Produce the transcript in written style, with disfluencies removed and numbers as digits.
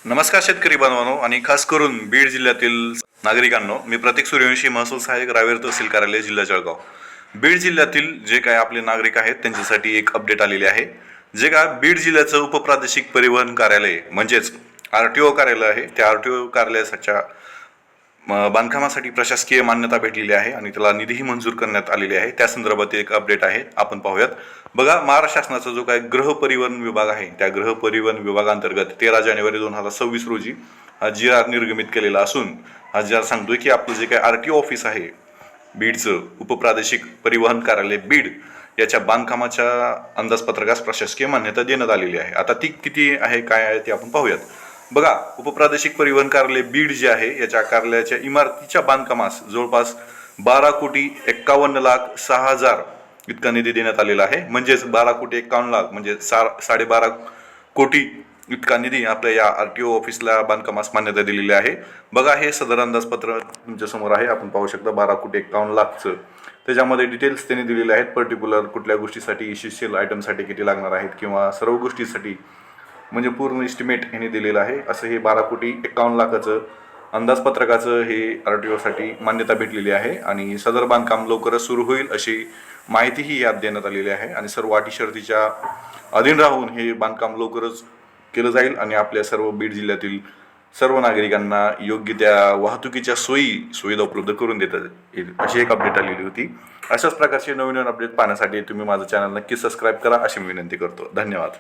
नमस्कार शेतकरी बांधवांनो आणि खास करून बीड जिल्ह्यातील नागरिकांनो, मी प्रतीक सूर्यवंशी, महसूल सहाय्यक, रावेर तहसील कार्यालय, जिल्हा जळगाव. बीड जिल्ह्यातील जे काय आपले नागरिक आहेत त्यांच्यासाठी एक अपडेट आलेले आहे. जे काय बीड जिल्ह्याचं उपप्रादेशिक परिवहन कार्यालय म्हणजेच RTO कार्यालय आहे, त्या RTO कार्यालयाच्या बांधकामासाठी प्रशासकीय मान्यता भेटलेली आहे आणि त्याला निधीही मंजूर करण्यात आलेली आहे. त्या संदर्भात एक अपडेट आहे, आपण पाहूयात. बघा, महाराष्ट्र शासनाचा जो काय गृह परिवहन विभाग आहे, त्या गृह परिवहन विभागांतर्गत 13 जानेवारी 2026 रोजी हा GR निर्गमित केलेला असून हा GR सांगतोय की आपलं जे काय RTO ऑफिस आहे बीडचं, उपप्रादेशिक परिवहन कार्यालय बीड, याच्या बांधकामाच्या अंदाजपत्रकास प्रशासकीय मान्यता देण्यात आलेली आहे. आता ती किती आहे, काय आहे ते आपण पाहूयात. बघा, उपप्रादेशिक परिवहन कार्यालय बीड जे आहे याच्या कार्यालयाच्या इमारतीच्या बांधकामास जवळपास 12,51,06,000 इतका निधी देण्यात आलेला आहे. म्हणजेच 12,51,00,000 म्हणजे 12.5 कोटी इतका निधी आपल्या या RTO ऑफिसला बांधकामास मान्यता दिलेली आहे. बघा, हे सदर अंदाजपत्र तुमच्या समोर आहे, आपण पाहू शकता 12,51,00,000चं. त्याच्यामध्ये डिटेल्स त्यांनी दिलेले आहेत, पर्टिक्युलर कुठल्या गोष्टीसाठी, इसेन्शियल आयटमसाठी किती लागणार आहेत किंवा सर्व गोष्टीसाठी म्हणजे पूर्ण इस्टिमेट यांनी दिलेलं आहे. असं हे 12,51,00,000चं अंदाजपत्रकाचं हे RTOसाठी मान्यता भेटलेली आहे आणि सदर बांधकाम लवकरच सुरू होईल अशी माहितीही यात देण्यात आलेली आहे आणि सर्व अटी शर्तीच्या अधीन राहून हे बांधकाम लवकरच केलं जाईल आणि आपल्या सर्व बीड जिल्ह्यातील सर्व नागरिकांना योग्य त्या वाहतुकीच्या सुविधा उपलब्ध करून देता येईल अशी एक अपडेट आलेली होती. अशाच प्रकारचे नवीन अपडेट पाहण्यासाठी तुम्ही माझं चॅनल नक्की सबस्क्राईब करा अशी मी विनंती करतो. धन्यवाद.